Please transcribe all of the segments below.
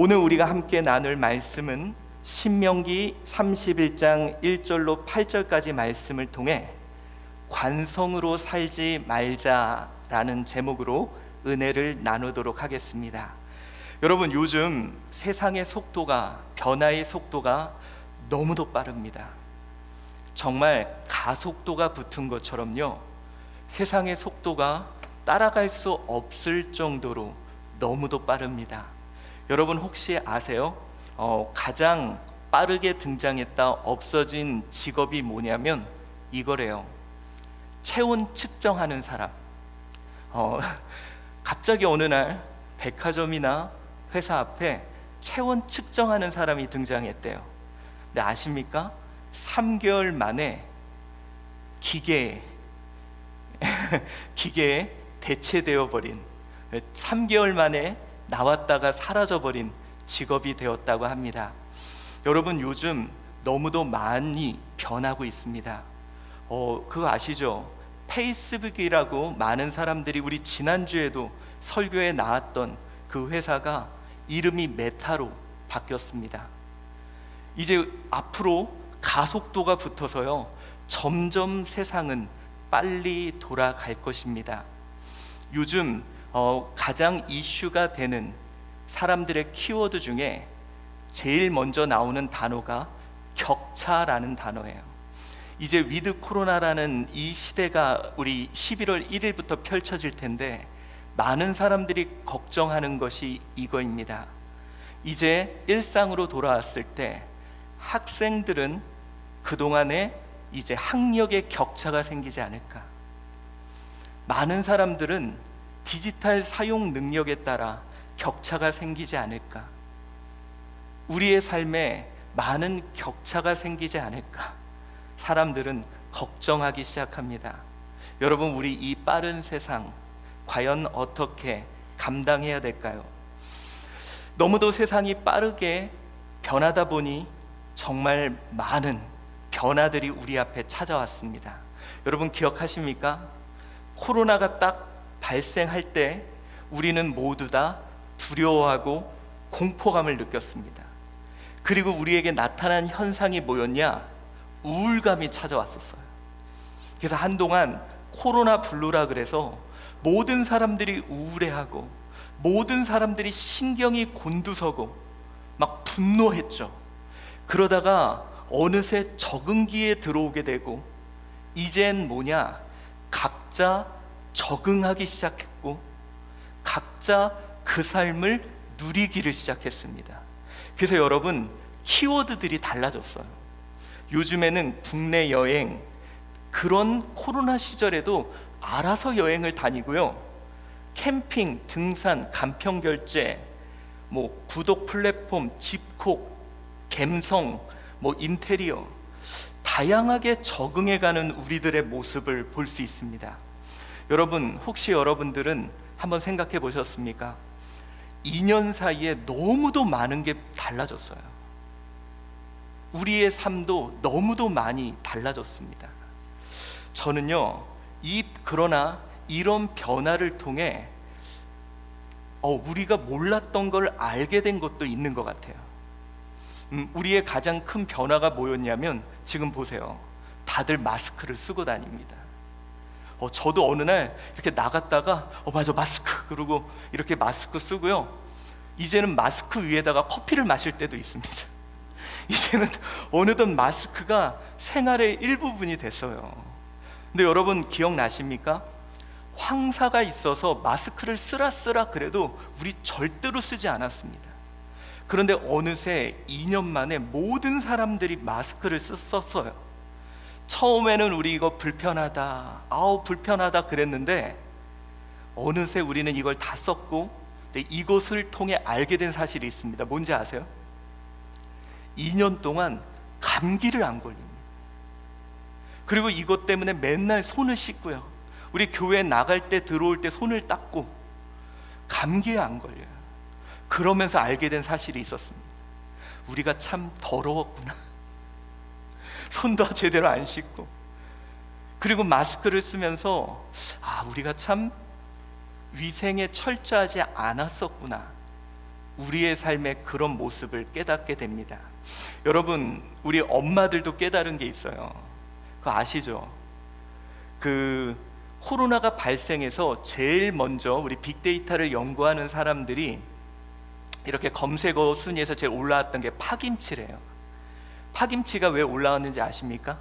오늘 우리가 함께 나눌 말씀은 신명기 31장 1절로 8절까지 말씀을 통해 관성으로 살지 말자라는 제목으로 은혜를 나누도록 하겠습니다. 여러분, 요즘 세상의 속도가, 변화의 속도가 너무도 빠릅니다. 정말 가속도가 붙은 것처럼요, 세상의 속도가 따라갈 수 없을 정도로 너무도 빠릅니다. 여러분 혹시 아세요? 가장 빠르게 등장했다 없어진 직업이 뭐냐면 이거래요. 체온 측정하는 사람. 갑자기 어느 날 백화점이나 회사 앞에 체온 측정하는 사람이 등장했대요. 근데 아십니까? 3개월 만에 기계에 대체되어 버린, 3개월 만에 나왔다가 사라져버린 직업이 되었다고 합니다. 여러분, 요즘 너무도 많이 변하고 있습니다. 그거 아시죠? 페이스북이라고 많은 사람들이, 우리 지난주에도 설교에 나왔던 그 회사가 이름이 메타로 바뀌었습니다. 이제 앞으로 가속도가 붙어서요, 점점 세상은 빨리 돌아갈 것입니다. 요즘 가장 이슈가 되는 사람들의 키워드 중에 제일 먼저 나오는 단어가 격차라는 단어예요. 이제 위드 코로나라는 이 시대가 우리 11월 1일부터 펼쳐질 텐데, 많은 사람들이 걱정하는 것이 이거입니다. 이제 일상으로 돌아왔을 때 학생들은 그동안에 이제 학력의 격차가 생기지 않을까? 많은 사람들은 디지털 사용 능력에 따라 격차가 생기지 않을까? 우리의 삶에 많은 격차가 생기지 않을까? 사람들은 걱정하기 시작합니다. 여러분, 우리 이 빠른 세상 과연 어떻게 감당해야 될까요? 너무도 세상이 빠르게 변하다 보니 정말 많은 변화들이 우리 앞에 찾아왔습니다. 여러분 기억하십니까? 코로나가 딱 발생할 때 우리는 모두 다 두려워하고 공포감을 느꼈습니다. 그리고 우리에게 나타난 현상이 뭐였냐? 우울감이 찾아왔었어요. 그래서 한동안 코로나 블루라 그래서 모든 사람들이 우울해하고 모든 사람들이 신경이 곤두서고 막 분노했죠. 그러다가 어느새 적응기에 들어오게 되고, 이젠 뭐냐? 각자 적응하기 시작했고 각자 그 삶을 누리기를 시작했습니다. 그래서 여러분, 키워드들이 달라졌어요. 요즘에는 국내 여행, 그런 코로나 시절에도 알아서 여행을 다니고요, 캠핑, 등산, 간편 결제, 구독 플랫폼, 집콕, 갬성, 인테리어, 다양하게 적응해가는 우리들의 모습을 볼 수 있습니다. 여러분, 혹시 여러분들은 한번 생각해 보셨습니까? 2년 사이에 너무도 많은 게 달라졌어요. 우리의 삶도 너무도 많이 달라졌습니다. 저는요, 그러나 이런 변화를 통해 우리가 몰랐던 걸 알게 된 것도 있는 것 같아요. 우리의 가장 큰 변화가 뭐였냐면, 지금 보세요. 다들 마스크를 쓰고 다닙니다. 저도 어느 날 이렇게 나갔다가 맞아, 마스크, 그러고 이렇게 마스크 쓰고요, 이제는 마스크 위에다가 커피를 마실 때도 있습니다. 이제는 어느덧 마스크가 생활의 일부분이 됐어요. 근데 여러분 기억나십니까? 황사가 있어서 마스크를 쓰라 그래도 우리 절대로 쓰지 않았습니다. 그런데 어느새 2년 만에 모든 사람들이 마스크를 썼어요. 처음에는 우리 이거 불편하다 그랬는데, 어느새 우리는 이걸 다 썼고, 이것을 통해 알게 된 사실이 있습니다. 뭔지 아세요? 2년 동안 감기를 안 걸립니다. 그리고 이것 때문에 맨날 손을 씻고요, 우리 교회 나갈 때 들어올 때 손을 닦고 감기에 안 걸려요. 그러면서 알게 된 사실이 있었습니다. 우리가 참 더러웠구나. 손도 제대로 안 씻고, 그리고 마스크를 쓰면서 우리가 참 위생에 철저하지 않았었구나. 우리의 삶의 그런 모습을 깨닫게 됩니다. 여러분, 우리 엄마들도 깨달은 게 있어요. 그거 아시죠? 그 코로나가 발생해서 제일 먼저 우리 빅데이터를 연구하는 사람들이 이렇게 검색어 순위에서 제일 올라왔던 게 파김치래요. 파김치가 왜 올라왔는지 아십니까?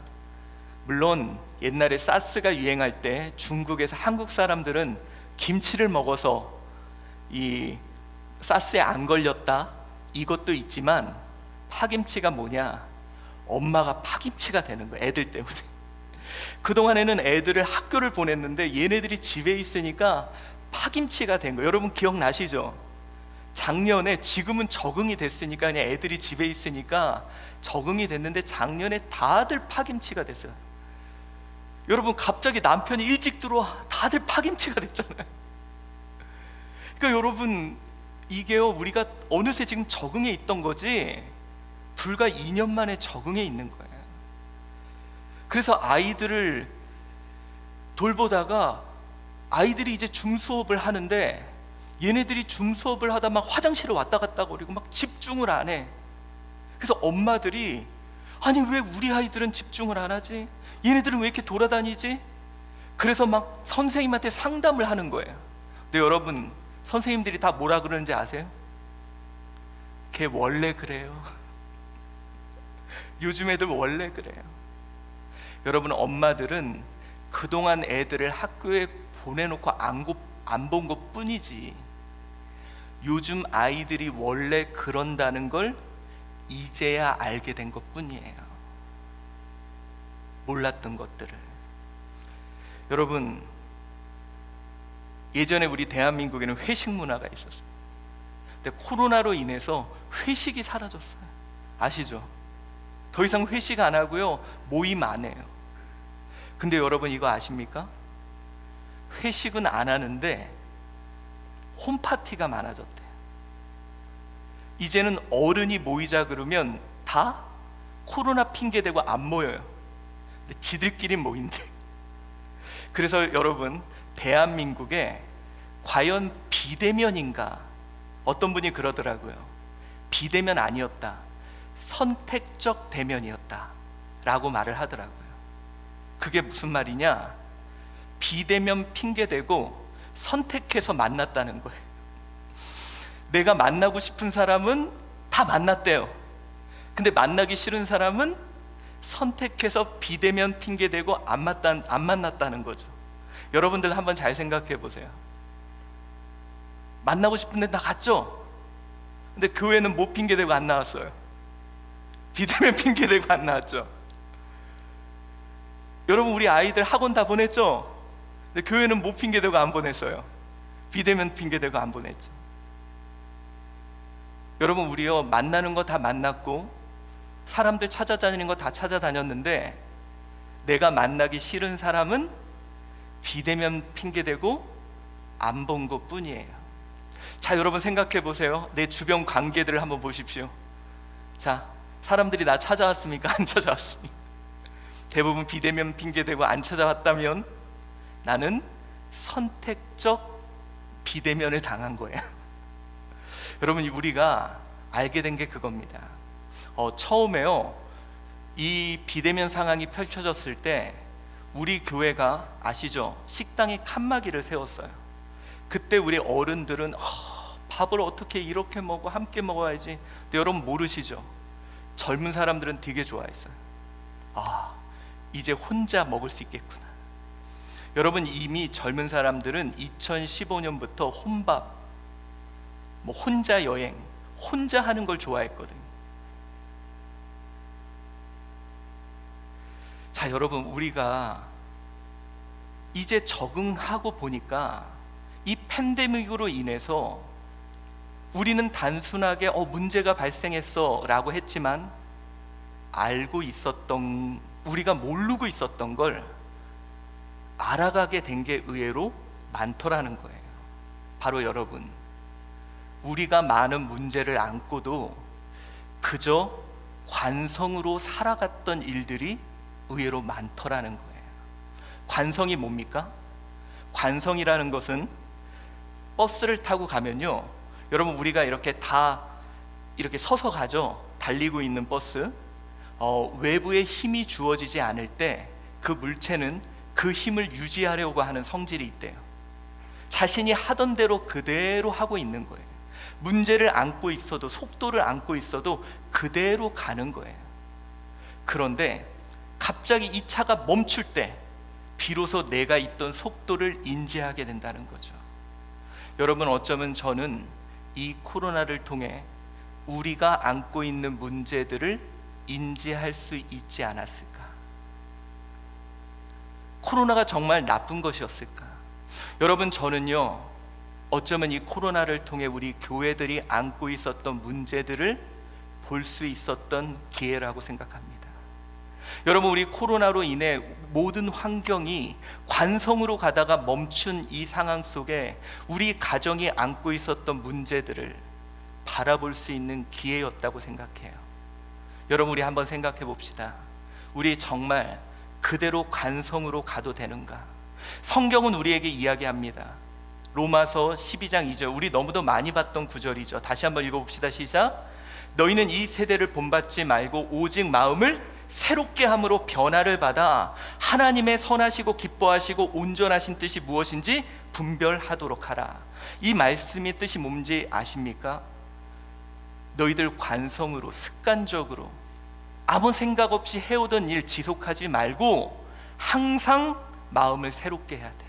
물론 옛날에 사스가 유행할 때 중국에서 한국 사람들은 김치를 먹어서 이 사스에 안 걸렸다, 이것도 있지만 파김치가 뭐냐? 엄마가 파김치가 되는 거예요, 애들 때문에. 그동안에는 애들을 학교를 보냈는데 얘네들이 집에 있으니까 파김치가 된 거예요. 여러분 기억나시죠? 작년에, 지금은 적응이 됐으니까 그냥 애들이 집에 있으니까 적응이 됐는데 작년에 다들 파김치가 됐어요. 여러분, 갑자기 남편이 일찍 들어와, 다들 파김치가 됐잖아요. 그러니까 여러분, 이게요, 우리가 어느새 지금 적응해 있던 거지 불과 2년 만에 적응해 있는 거예요. 그래서 아이들을 돌보다가 아이들이 이제 줌수업을 하는데 얘네들이 줌수업을 하다 막 화장실을 왔다 갔다 거리고 막 집중을 안 해. 그래서 엄마들이, 아니 왜 우리 아이들은 집중을 안 하지? 얘네들은 왜 이렇게 돌아다니지? 그래서 막 선생님한테 상담을 하는 거예요. 근데 여러분, 선생님들이 다 뭐라 그러는지 아세요? 걔 원래 그래요. 요즘 애들 원래 그래요. 여러분, 엄마들은 그동안 애들을 학교에 보내놓고 안 본 것 뿐이지 요즘 아이들이 원래 그런다는 걸 이제야 알게 된 것 뿐이에요. 몰랐던 것들을. 여러분, 예전에 우리 대한민국에는 회식 문화가 있었어요. 근데 코로나로 인해서 회식이 사라졌어요. 아시죠? 더 이상 회식 안 하고요, 모임 안 해요. 근데 여러분, 이거 아십니까? 회식은 안 하는데 홈파티가 많아졌대요. 이제는 어른이 모이자 그러면 다 코로나 핑계대고 안 모여요. 근데 지들끼리 모인대. 그래서 여러분, 대한민국에 과연 비대면인가? 어떤 분이 그러더라고요. 비대면 아니었다, 선택적 대면이었다 라고 말을 하더라고요. 그게 무슨 말이냐? 비대면 핑계대고 선택해서 만났다는 거예요. 내가 만나고 싶은 사람은 다 만났대요. 근데 만나기 싫은 사람은 선택해서 비대면 핑계대고 안 만났다는 거죠. 여러분들 한번 잘 생각해 보세요. 만나고 싶은데 나 갔죠? 근데 교회는 뭐 핑계대고 안 나왔어요? 비대면 핑계대고 안 나왔죠? 여러분, 우리 아이들 학원 다 보냈죠? 근데 교회는 뭐 핑계대고 안 보냈어요? 비대면 핑계대고 안 보냈죠. 여러분, 우리요, 만나는 거 다 만났고 사람들 찾아다니는 거 다 찾아다녔는데 내가 만나기 싫은 사람은 비대면 핑계대고 안 본 것 뿐이에요. 자, 여러분 생각해 보세요. 내 주변 관계들을 한번 보십시오. 자, 사람들이 나 찾아왔습니까? 안 찾아왔습니까? 대부분 비대면 핑계대고 안 찾아왔다면 나는 선택적 비대면을 당한 거예요. 여러분, 우리가 알게 된 게 그겁니다. 처음에요, 이 비대면 상황이 펼쳐졌을 때 우리 교회가 아시죠? 식당에 칸막이를 세웠어요. 그때 우리 어른들은 밥을 어떻게 이렇게 먹어, 함께 먹어야지. 근데 여러분 모르시죠? 젊은 사람들은 되게 좋아했어요. 이제 혼자 먹을 수 있겠구나. 여러분, 이미 젊은 사람들은 2015년부터 혼밥, 뭐 혼자 여행, 혼자 하는 걸 좋아했거든요. 자, 여러분, 우리가 이제 적응하고 보니까 이 팬데믹으로 인해서 우리는 단순하게 문제가 발생했어 라고 했지만 알고 있었던, 우리가 모르고 있었던 걸 알아가게 된 게 의외로 많더라는 거예요. 바로 여러분, 우리가 많은 문제를 안고도 그저 관성으로 살아갔던 일들이 의외로 많더라는 거예요. 관성이 뭡니까? 관성이라는 것은 버스를 타고 가면요, 여러분, 우리가 이렇게 다 이렇게 서서 가죠. 달리고 있는 버스. 외부의 힘이 주어지지 않을 때 그 물체는 그 힘을 유지하려고 하는 성질이 있대요. 자신이 하던 대로 그대로 하고 있는 거예요. 문제를 안고 있어도, 속도를 안고 있어도 그대로 가는 거예요. 그런데 갑자기 이 차가 멈출 때 비로소 내가 있던 속도를 인지하게 된다는 거죠. 여러분, 어쩌면 저는 이 코로나를 통해 우리가 안고 있는 문제들을 인지할 수 있지 않았을까? 코로나가 정말 나쁜 것이었을까? 여러분, 저는요, 어쩌면 이 코로나를 통해 우리 교회들이 안고 있었던 문제들을 볼 수 있었던 기회라고 생각합니다. 여러분, 우리 코로나로 인해 모든 환경이 관성으로 가다가 멈춘 이 상황 속에 우리 가정이 안고 있었던 문제들을 바라볼 수 있는 기회였다고 생각해요. 여러분, 우리 한번 생각해 봅시다. 우리 정말 그대로 관성으로 가도 되는가? 성경은 우리에게 이야기합니다. 로마서 12장 2절, 우리 너무도 많이 봤던 구절이죠. 다시 한번 읽어봅시다. 시작. 너희는 이 세대를 본받지 말고 오직 마음을 새롭게 함으로 변화를 받아 하나님의 선하시고 기뻐하시고 온전하신 뜻이 무엇인지 분별하도록 하라. 이 말씀의 뜻이 뭔지 아십니까? 너희들 관성으로, 습관적으로 아무 생각 없이 해오던 일 지속하지 말고 항상 마음을 새롭게 해야 돼.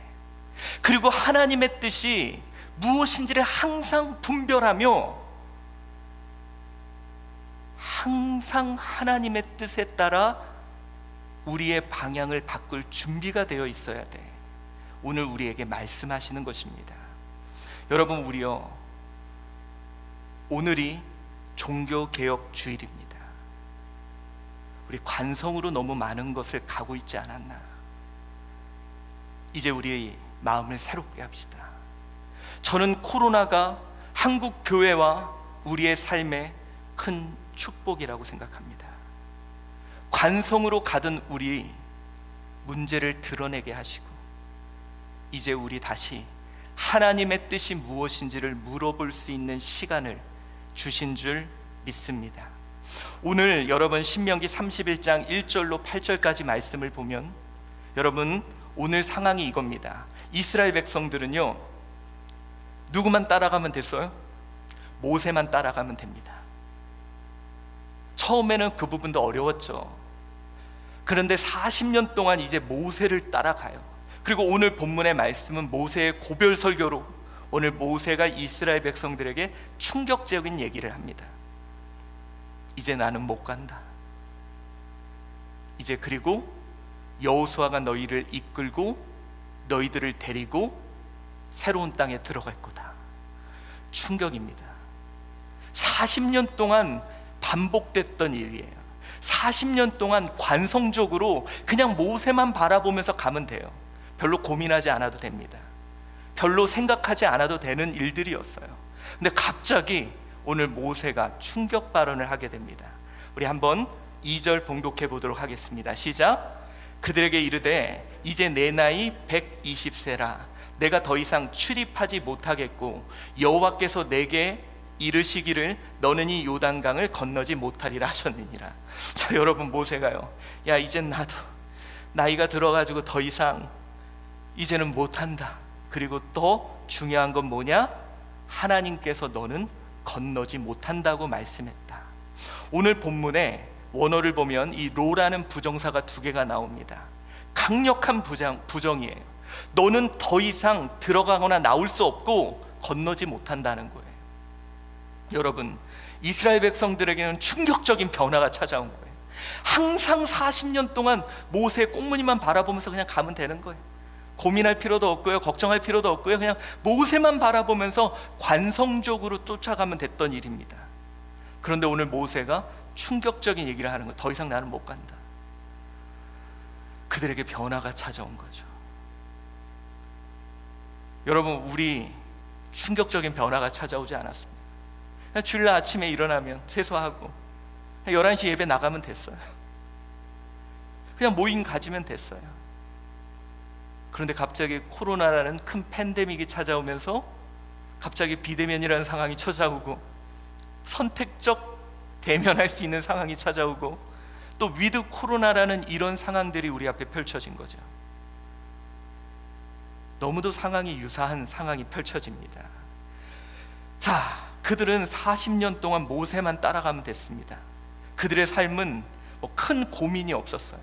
그리고 하나님의 뜻이 무엇인지를 항상 분별하며 항상 하나님의 뜻에 따라 우리의 방향을 바꿀 준비가 되어 있어야 돼. 오늘 우리에게 말씀하시는 것입니다. 여러분, 우리요, 오늘이 종교개혁 주일입니다. 우리 관성으로 너무 많은 것을 가고 있지 않았나? 이제 우리의 마음을 새롭게 합시다. 저는 코로나가 한국 교회와 우리의 삶에 큰 축복이라고 생각합니다. 관성으로 가던 우리 문제를 드러내게 하시고 이제 우리 다시 하나님의 뜻이 무엇인지를 물어볼 수 있는 시간을 주신 줄 믿습니다. 오늘 여러분 신명기 31장 1절로 8절까지 말씀을 보면 여러분 오늘 상황이 이겁니다. 이스라엘 백성들은요, 누구만 따라가면 됐어요? 모세만 따라가면 됩니다. 처음에는 그 부분도 어려웠죠. 그런데 40년 동안 이제 모세를 따라가요. 그리고 오늘 본문의 말씀은 모세의 고별 설교로 오늘 모세가 이스라엘 백성들에게 충격적인 얘기를 합니다. 이제 나는 못 간다. 이제 그리고 여호수아가 너희를 이끌고 너희들을 데리고 새로운 땅에 들어갈 거다. 충격입니다. 40년 동안 반복됐던 일이에요. 40년 동안 관성적으로 그냥 모세만 바라보면서 가면 돼요. 별로 고민하지 않아도 됩니다. 별로 생각하지 않아도 되는 일들이었어요. 근데 갑자기 오늘 모세가 충격 발언을 하게 됩니다. 우리 한번 2절 봉독해 보도록 하겠습니다. 시작. 그들에게 이르되 이제 내 나이 120세라 내가 더 이상 출입하지 못하겠고 여호와께서 내게 이르시기를 너는 이 요단강을 건너지 못하리라 하셨느니라. 자, 여러분, 모세가요, 야, 이젠 나도 나이가 들어가지고 더 이상 이제는 못한다. 그리고 또 중요한 건 뭐냐? 하나님께서 너는 건너지 못한다고 말씀했다. 오늘 본문에 원어를 보면 이 로라는 부정사가 2개가 나옵니다. 강력한 부정이에요. 너는 더 이상 들어가거나 나올 수 없고 건너지 못한다는 거예요. 여러분, 이스라엘 백성들에게는 충격적인 변화가 찾아온 거예요. 항상 40년 동안 모세의 꽁무니만 바라보면서 그냥 가면 되는 거예요. 고민할 필요도 없고요, 걱정할 필요도 없고요, 그냥 모세만 바라보면서 관성적으로 쫓아가면 됐던 일입니다. 그런데 오늘 모세가 충격적인 얘기를 하는 거예요. 더 이상 나는 못 간다. 그들에게 변화가 찾아온 거죠. 여러분, 우리 충격적인 변화가 찾아오지 않았습니다. 그냥 주일날 아침에 일어나면 세수하고 11시 예배 나가면 됐어요. 그냥 모임 가지면 됐어요. 그런데 갑자기 코로나라는 큰 팬데믹이 찾아오면서 갑자기 비대면이라는 상황이 찾아오고, 선택적 대면할 수 있는 상황이 찾아오고, 또 위드 코로나라는 이런 상황들이 우리 앞에 펼쳐진 거죠. 너무도 상황이 유사한 상황이 펼쳐집니다. 자, 그들은 40년 동안 모세만 따라가면 됐습니다. 그들의 삶은 큰 고민이 없었어요.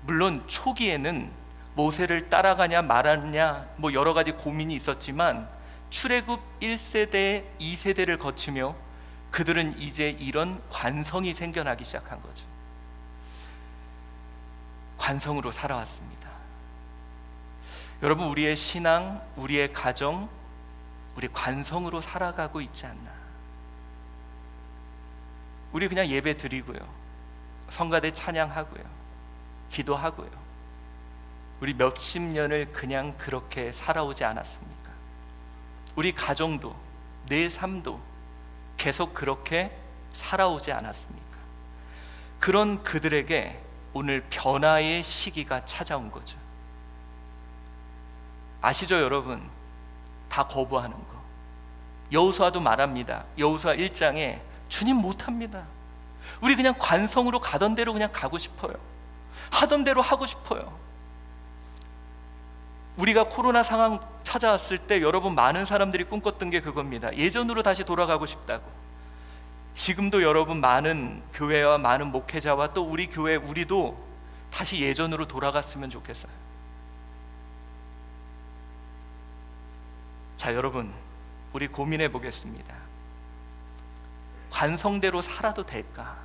물론 초기에는 모세를 따라가냐 말았냐 여러 가지 고민이 있었지만, 출애굽 1세대, 2세대를 거치며 그들은 이제 이런 관성이 생겨나기 시작한 거죠. 관성으로 살아왔습니다. 여러분, 우리의 신앙, 우리의 가정, 우리 관성으로 살아가고 있지 않나? 우리 그냥 예배 드리고요, 성가대 찬양하고요, 기도하고요, 우리 몇십 년을 그냥 그렇게 살아오지 않았습니까? 우리 가정도, 내 삶도 계속 그렇게 살아오지 않았습니까? 그런 그들에게 오늘 변화의 시기가 찾아온 거죠. 아시죠, 여러분? 다 거부하는 거. 여호수아도 말합니다. 여호수아 1장에 주님 못합니다. 우리 그냥 관성으로 가던 대로 그냥 가고 싶어요. 하던 대로 하고 싶어요. 우리가 코로나 상황 찾아왔을 때 여러분, 많은 사람들이 꿈꿨던 게 그겁니다. 예전으로 다시 돌아가고 싶다고. 지금도 여러분, 많은 교회와 많은 목회자와 또 우리 교회, 우리도 다시 예전으로 돌아갔으면 좋겠어요. 자, 여러분, 우리 고민해 보겠습니다. 관성대로 살아도 될까?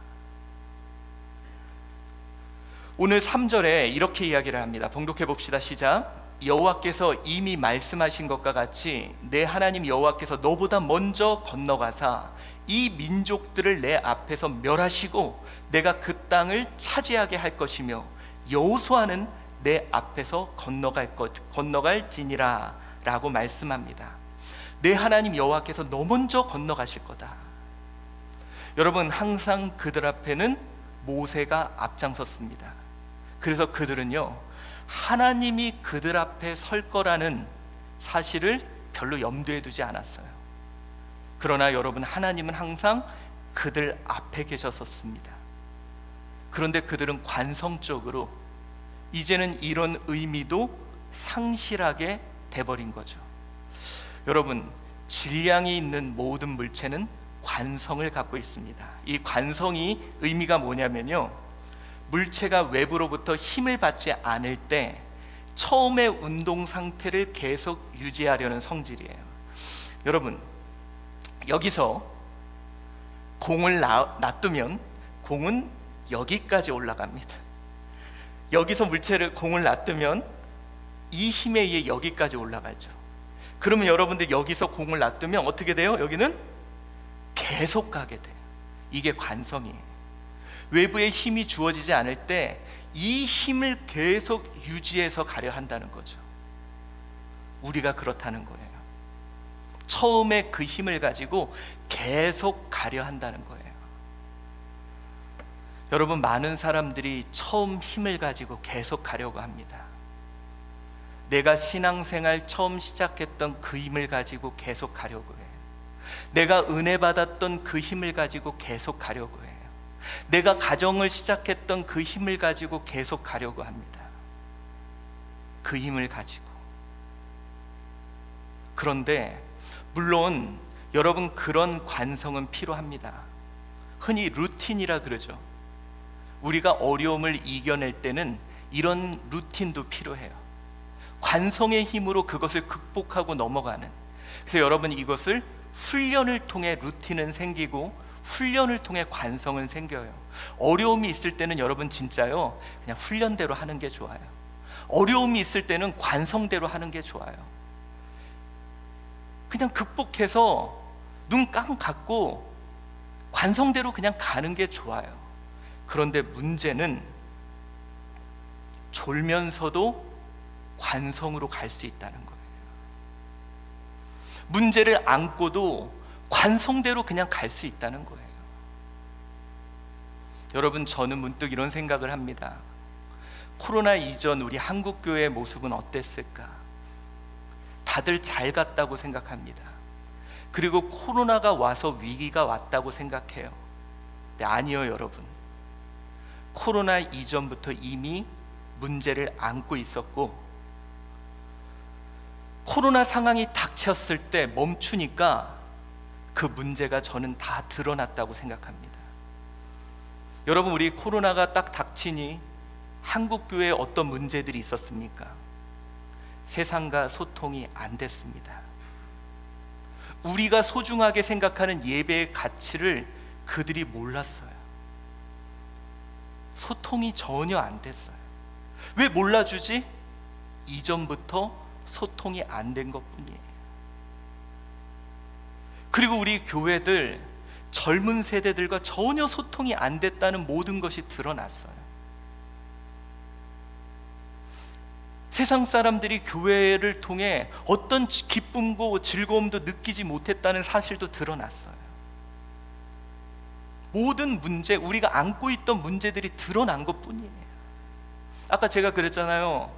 오늘 3절에 이렇게 이야기를 합니다. 봉독해 봅시다. 시작. 여호와께서 이미 말씀하신 것과 같이 내 하나님 여호와께서 너보다 먼저 건너가사 이 민족들을 내 앞에서 멸하시고 내가 그 땅을 차지하게 할 것이며, 여호수아는 내 앞에서 건너갈지니라 라고 말씀합니다. 내 하나님 여호와께서 너 먼저 건너가실 거다. 여러분, 항상 그들 앞에는 모세가 앞장섰습니다. 그래서 그들은요, 하나님이 그들 앞에 설 거라는 사실을 별로 염두에 두지 않았어요. 그러나 여러분, 하나님은 항상 그들 앞에 계셨었습니다. 그런데 그들은 관성적으로 이제는 이런 의미도 상실하게 돼버린 거죠. 여러분, 질량이 있는 모든 물체는 관성을 갖고 있습니다. 이 관성이 의미가 뭐냐면요, 물체가 외부로부터 힘을 받지 않을 때 처음의 운동 상태를 계속 유지하려는 성질이에요. 여러분, 여기서 공을 놔두면 공은 여기까지 올라갑니다. 여기서 공을 놔두면 이 힘에 의해 여기까지 올라가죠. 그러면 여러분들 여기서 공을 놔두면 어떻게 돼요? 여기는 계속 가게 돼요. 이게 관성이에요. 외부의 힘이 주어지지 않을 때 이 힘을 계속 유지해서 가려 한다는 거죠. 우리가 그렇다는 거예요. 처음에 그 힘을 가지고 계속 가려 한다는 거예요. 여러분, 많은 사람들이 처음 힘을 가지고 계속 가려고 합니다. 내가 신앙생활 처음 시작했던 그 힘을 가지고 계속 가려고 해요. 내가 은혜 받았던 그 힘을 가지고 계속 가려고 해요. 내가 가정을 시작했던 그 힘을 가지고 계속 가려고 합니다. 그 힘을 가지고. 그런데 물론 여러분, 그런 관성은 필요합니다. 흔히 루틴이라 그러죠. 우리가 어려움을 이겨낼 때는 이런 루틴도 필요해요. 관성의 힘으로 그것을 극복하고 넘어가는. 그래서 여러분, 이것을 훈련을 통해 루틴은 생기고 훈련을 통해 관성은 생겨요. 어려움이 있을 때는 여러분 진짜요, 그냥 훈련대로 하는 게 좋아요. 어려움이 있을 때는 관성대로 하는 게 좋아요. 그냥 극복해서 눈 깡 감고 관성대로 그냥 가는 게 좋아요. 그런데 문제는 졸면서도 관성으로 갈 수 있다는 거예요. 문제를 안고도 관성대로 그냥 갈 수 있다는 거예요. 여러분, 저는 문득 이런 생각을 합니다. 코로나 이전 우리 한국교회의 모습은 어땠을까? 다들 잘 갔다고 생각합니다. 그리고 코로나가 와서 위기가 왔다고 생각해요. 네, 아니요, 여러분. 코로나 이전부터 이미 문제를 안고 있었고, 코로나 상황이 닥쳤을 때 멈추니까 그 문제가 저는 다 드러났다고 생각합니다. 여러분, 우리 코로나가 딱 닥치니 한국 교회에 어떤 문제들이 있었습니까? 세상과 소통이 안 됐습니다. 우리가 소중하게 생각하는 예배의 가치를 그들이 몰랐어요. 소통이 전혀 안 됐어요. 왜 몰라주지? 이전부터 소통이 안 된 것뿐이에요. 그리고 우리 교회들, 젊은 세대들과 전혀 소통이 안 됐다는 모든 것이 드러났어요. 세상 사람들이 교회를 통해 어떤 기쁨과 즐거움도 느끼지 못했다는 사실도 드러났어요. 모든 문제, 우리가 안고 있던 문제들이 드러난 것뿐이에요. 아까 제가 그랬잖아요.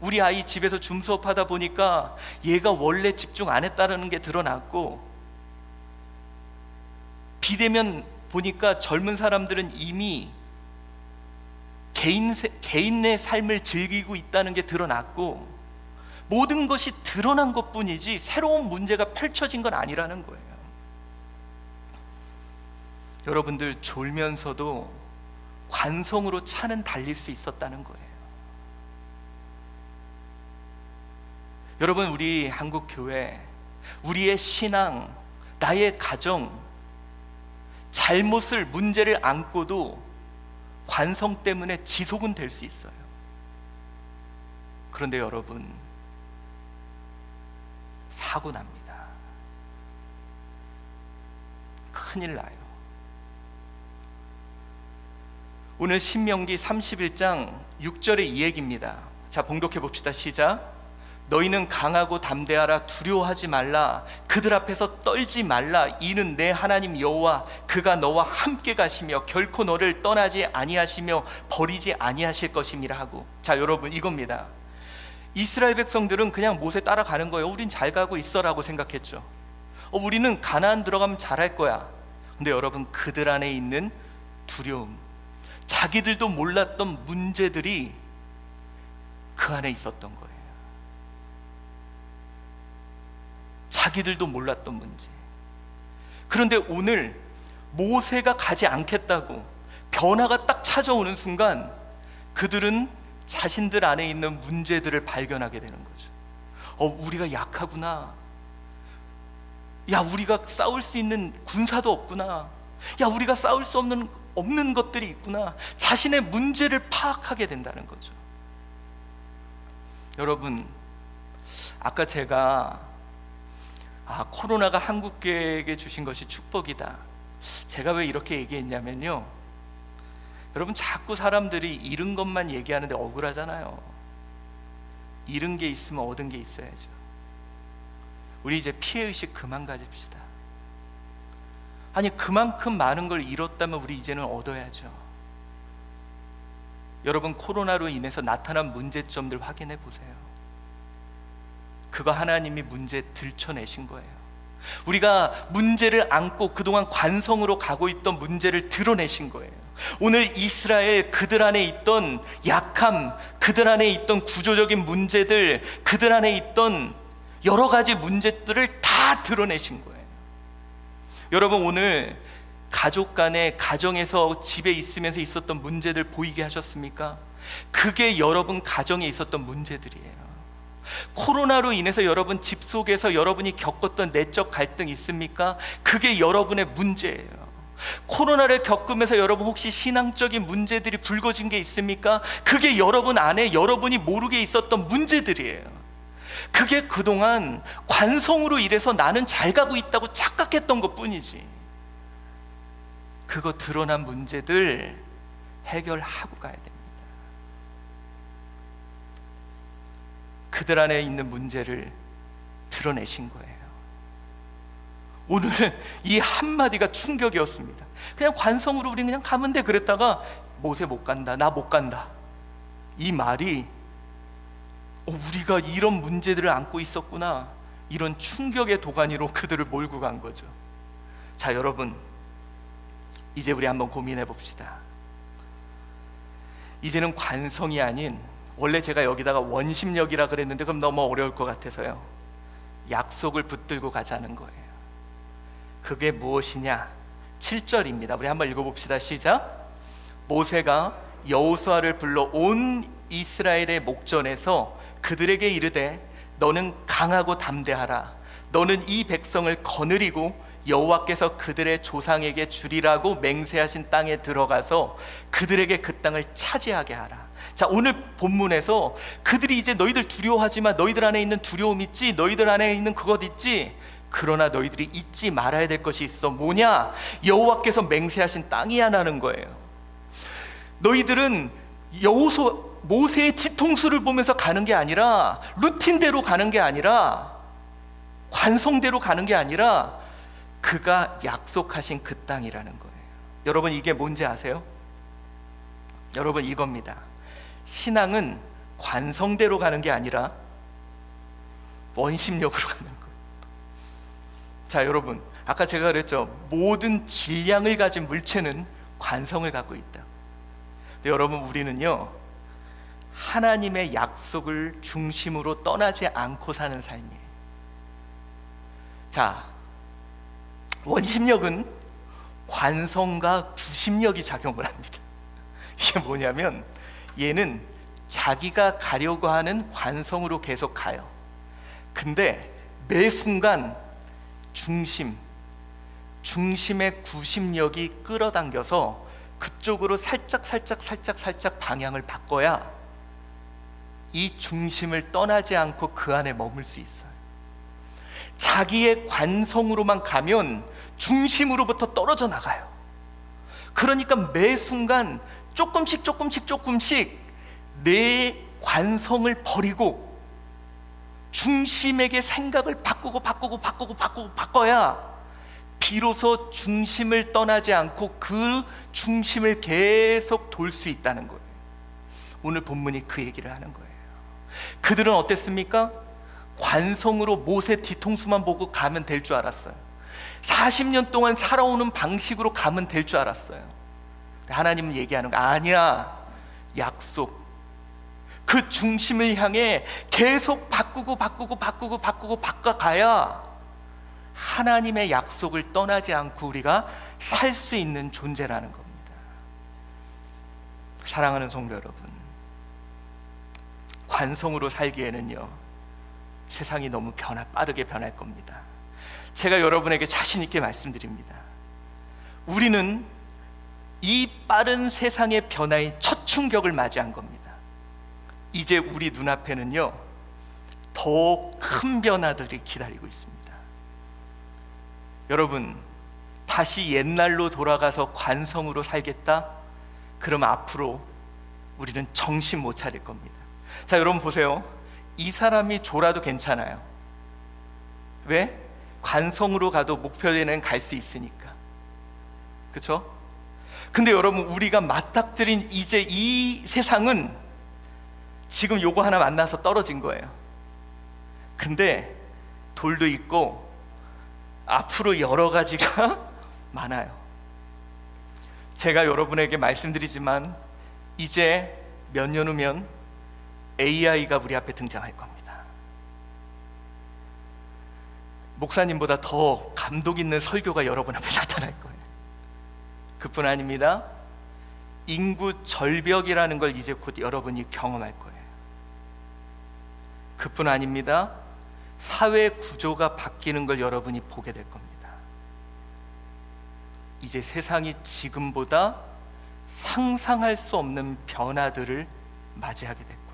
우리 아이 집에서 줌 수업하다 보니까 얘가 원래 집중 안 했다는 게 드러났고, 비대면 보니까 젊은 사람들은 이미 개인의 삶을 즐기고 있다는 게 드러났고, 모든 것이 드러난 것뿐이지 새로운 문제가 펼쳐진 건 아니라는 거예요. 여러분들, 졸면서도 관성으로 차는 달릴 수 있었다는 거예요. 여러분, 우리 한국 교회, 우리의 신앙, 나의 가정, 잘못을, 문제를 안고도 관성 때문에 지속은 될 수 있어요. 그런데 여러분, 사고 납니다. 큰일 나요. 오늘 신명기 31장 6절의 이 얘기입니다. 자, 봉독해 봅시다. 시작. 너희는 강하고 담대하라. 두려워하지 말라. 그들 앞에서 떨지 말라. 이는 내 하나님 여호와 그가 너와 함께 가시며 결코 너를 떠나지 아니하시며 버리지 아니하실 것임이라 하고. 자, 여러분, 이겁니다. 이스라엘 백성들은 그냥 모세 따라가는 거예요. 우린 잘 가고 있어라고 생각했죠. 우리는 가나안 들어가면 잘할 거야. 근데 여러분, 그들 안에 있는 두려움, 자기들도 몰랐던 문제들이 그 안에 있었던 거예요. 자기들도 몰랐던 문제. 그런데 오늘 모세가 가지 않겠다고 변화가 딱 찾아오는 순간 그들은 자신들 안에 있는 문제들을 발견하게 되는 거죠. 우리가 약하구나. 야, 우리가 싸울 수 있는 군사도 없구나. 야, 우리가 싸울 수 없는 것들이 있구나. 자신의 문제를 파악하게 된다는 거죠. 여러분, 아까 제가 코로나가 한국교회에게 주신 것이 축복이다. 제가 왜 이렇게 얘기했냐면요, 여러분, 자꾸 사람들이 잃은 것만 얘기하는데 억울하잖아요. 잃은 게 있으면 얻은 게 있어야죠. 우리 이제 피해의식 그만 가집시다. 아니, 그만큼 많은 걸 잃었다면 우리 이제는 얻어야죠. 여러분, 코로나로 인해서 나타난 문제점들 확인해 보세요. 그거 하나님이 문제 들춰내신 거예요. 우리가 문제를 안고 그동안 관성으로 가고 있던 문제를 드러내신 거예요. 오늘 이스라엘, 그들 안에 있던 약함, 그들 안에 있던 구조적인 문제들, 그들 안에 있던 여러 가지 문제들을 다 드러내신 거예요. 여러분, 오늘 가족 간에, 가정에서 집에 있으면서 있었던 문제들 보이게 하셨습니까? 그게 여러분 가정에 있었던 문제들이에요. 코로나로 인해서 여러분 집 속에서 여러분이 겪었던 내적 갈등 있습니까? 그게 여러분의 문제예요. 코로나를 겪으면서 여러분 혹시 신앙적인 문제들이 불거진 게 있습니까? 그게 여러분 안에 여러분이 모르게 있었던 문제들이에요. 그게 그동안 관성으로 인해서 나는 잘 가고 있다고 착각했던 것 뿐이지. 그거 드러난 문제들 해결하고 가야 됩니다. 그들 안에 있는 문제를 드러내신 거예요. 오늘 이 한마디가 충격이었습니다. 그냥 관성으로 우리 그냥 가면 돼 그랬다가 모세 못 간다, 나 못 간다, 이 말이 우리가 이런 문제들을 안고 있었구나, 이런 충격의 도가니로 그들을 몰고 간 거죠. 자, 여러분, 이제 우리 한번 고민해 봅시다. 이제는 관성이 아닌, 원래 제가 여기다가 원심력이라 그랬는데 그럼 너무 어려울 것 같아서요, 약속을 붙들고 가자는 거예요. 그게 무엇이냐? 7절입니다. 우리 한번 읽어봅시다. 시작. 모세가 여호수아를 불러 온 이스라엘의 목전에서 그들에게 이르되 너는 강하고 담대하라. 너는 이 백성을 거느리고 여호와께서 그들의 조상에게 주리라고 맹세하신 땅에 들어가서 그들에게 그 땅을 차지하게 하라. 자, 오늘 본문에서 그들이 이제 너희들 두려워하지 마, 너희들 안에 있는 두려움 있지, 너희들 안에 있는 그것 있지, 그러나 너희들이 잊지 말아야 될 것이 있어. 뭐냐? 여호와께서 맹세하신 땅이야라는 거예요. 너희들은 모세의 뒤통수를 보면서 가는 게 아니라, 루틴대로 가는 게 아니라, 관성대로 가는 게 아니라 그가 약속하신 그 땅이라는 거예요. 여러분, 이게 뭔지 아세요? 여러분, 이겁니다. 신앙은 관성대로 가는 게 아니라 원심력으로 가는 거예요. 자, 여러분, 아까 제가 그랬죠, 모든 질량을 가진 물체는 관성을 갖고 있다. 근데 여러분, 우리는요, 하나님의 약속을 중심으로 떠나지 않고 사는 삶이에요. 자, 원심력은 관성과 구심력이 작용을 합니다. 이게 뭐냐면, 얘는 자기가 가려고 하는 관성으로 계속 가요. 근데 매 순간 중심의 구심력이 끌어당겨서 그쪽으로 살짝 방향을 바꿔야 이 중심을 떠나지 않고 그 안에 머물 수 있어요. 자기의 관성으로만 가면 중심으로부터 떨어져 나가요. 그러니까 매 순간 조금씩 내 관성을 버리고 중심에게 생각을 바꿔야 비로소 중심을 떠나지 않고 그 중심을 계속 돌 수 있다는 거예요. 오늘 본문이 그 얘기를 하는 거예요. 그들은 어땠습니까? 관성으로 모세 뒤통수만 보고 가면 될 줄 알았어요. 40년 동안 살아오는 방식으로 가면 될 줄 알았어요. 하나님은 얘기하는 거 아니야. 약속, 그 중심을 향해 계속 바꿔가야 하나님의 약속을 떠나지 않고 우리가 살 수 있는 존재라는 겁니다. 사랑하는 성도 여러분, 관성으로 살기에는요, 세상이 너무 빠르게 변할 겁니다. 제가 여러분에게 자신 있게 말씀드립니다. 우리는 이 빠른 세상의 변화의 첫 충격을 맞이한 겁니다. 이제 우리 눈앞에는요, 더 큰 변화들이 기다리고 있습니다. 여러분, 다시 옛날로 돌아가서 관성으로 살겠다? 그럼 앞으로 우리는 정신 못 차릴 겁니다. 자, 여러분 보세요. 이 사람이 졸아도 괜찮아요. 왜? 관성으로 가도 목표에는 갈 수 있으니까. 그렇죠? 근데 여러분, 우리가 맞닥뜨린 이제 이 세상은 지금 요거 하나 만나서 떨어진 거예요. 근데 돌도 있고 앞으로 여러 가지가 많아요. 제가 여러분에게 말씀드리지만 이제 몇 년 후면 AI가 우리 앞에 등장할 겁니다. 목사님보다 더 감동 있는 설교가 여러분 앞에 나타날 거예요. 그뿐 아닙니다. 인구 절벽이라는 걸 이제 곧 여러분이 경험할 거예요. 그뿐 아닙니다. 사회 구조가 바뀌는 걸 여러분이 보게 될 겁니다. 이제 세상이 지금보다 상상할 수 없는 변화들을 맞이하게 될 거예요.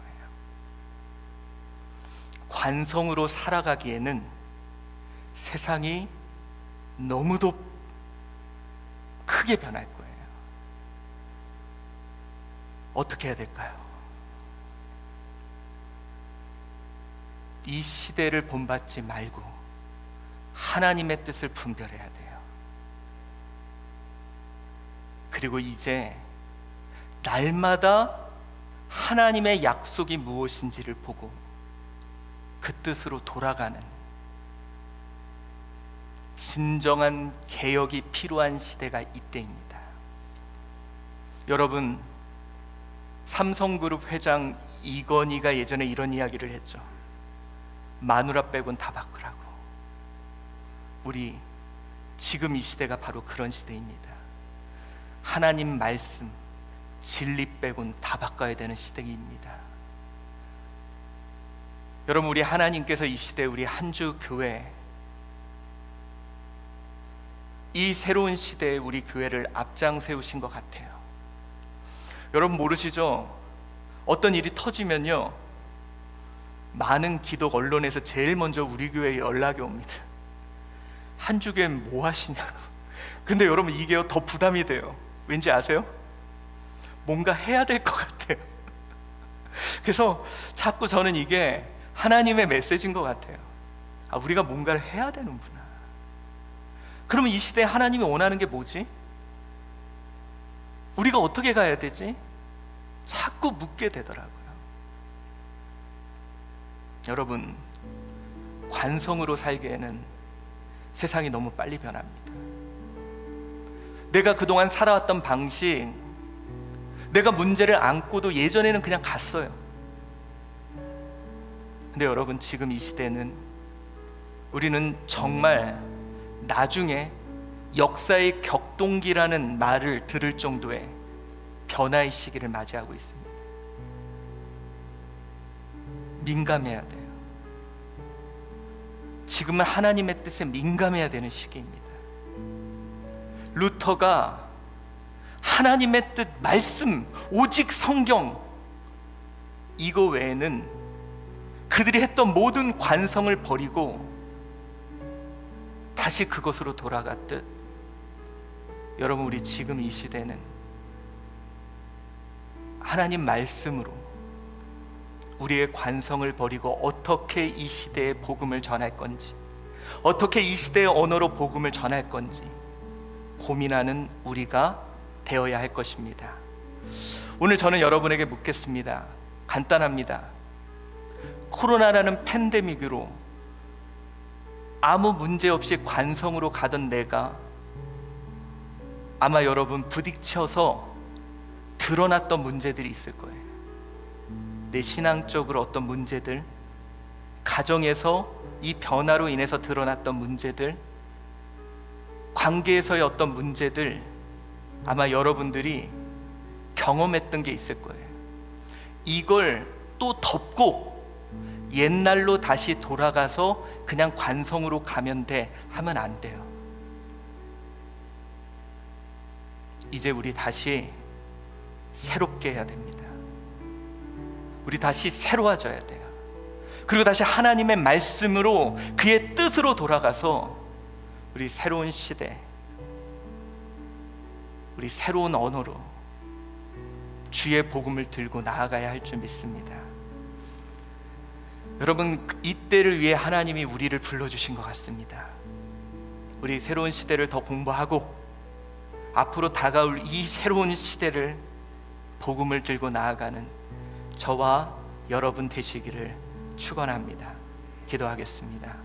관성으로 살아가기에는 세상이 너무도 크게 변할 거예요. 어떻게 해야 될까요? 이 시대를 본받지 말고 하나님의 뜻을 분별해야 돼요. 그리고 이제 날마다 하나님의 약속이 무엇인지를 보고 그 뜻으로 돌아가는 진정한 개혁이 필요한 시대가 이때입니다. 여러분, 삼성그룹 회장 이건희가 예전에 이런 이야기를 했죠. 마누라 빼곤 다 바꾸라고. 우리 지금 이 시대가 바로 그런 시대입니다. 하나님 말씀, 진리 빼곤 다 바꿔야 되는 시대입니다. 여러분, 우리 하나님께서 이 시대 우리 한주 교회, 이 새로운 시대에 우리 교회를 앞장 세우신 것 같아요. 여러분 모르시죠? 어떤 일이 터지면요, 많은 기독 언론에서 제일 먼저 우리 교회에 연락이 옵니다. 한주 교회 뭐 하시냐고. 근데 여러분, 이게 더 부담이 돼요. 왠지 아세요? 뭔가 해야 될 것 같아요. 그래서 자꾸 저는 이게 하나님의 메시지인 것 같아요. 아, 우리가 뭔가를 해야 되는구나. 그러면 이 시대에 하나님이 원하는 게 뭐지? 우리가 어떻게 가야 되지? 자꾸 묻게 되더라고요. 여러분, 관성으로 살기에는 세상이 너무 빨리 변합니다. 내가 그동안 살아왔던 방식, 내가 문제를 안고도 예전에는 그냥 갔어요. 근데 여러분, 지금 이 시대는 우리는 정말 나중에 역사의 격동기라는 말을 들을 정도의 변화의 시기를 맞이하고 있습니다. 민감해야 돼요. 지금은 하나님의 뜻에 민감해야 되는 시기입니다. 루터가 하나님의 뜻, 말씀, 오직 성경, 이거 외에는 그들이 했던 모든 관성을 버리고 다시 그것으로 돌아갔듯, 여러분, 우리 지금 이 시대는 하나님 말씀으로 우리의 관성을 버리고 어떻게 이 시대에 복음을 전할 건지, 어떻게 이 시대의 언어로 복음을 전할 건지 고민하는 우리가 되어야 할 것입니다. 오늘 저는 여러분에게 묻겠습니다. 간단합니다. 코로나라는 팬데믹으로 아무 문제 없이 관성으로 가던 내가 아마 여러분 부딪혀서 드러났던 문제들이 있을 거예요. 내 신앙적으로 어떤 문제들, 가정에서 이 변화로 인해서 드러났던 문제들, 관계에서의 어떤 문제들, 아마 여러분들이 경험했던 게 있을 거예요. 이걸 또 덮고 옛날로 다시 돌아가서 그냥 관성으로 가면 돼 하면 안 돼요. 이제 우리 다시 새롭게 해야 됩니다. 우리 다시 새로워져야 돼요. 그리고 다시 하나님의 말씀으로, 그의 뜻으로 돌아가서 우리 새로운 시대, 우리 새로운 언어로 주의 복음을 들고 나아가야 할 줄 믿습니다. 여러분, 이때를 위해 하나님이 우리를 불러주신 것 같습니다. 우리 새로운 시대를 더 공부하고 앞으로 다가올 이 새로운 시대를 복음을 들고 나아가는 저와 여러분 되시기를 축원합니다. 기도하겠습니다.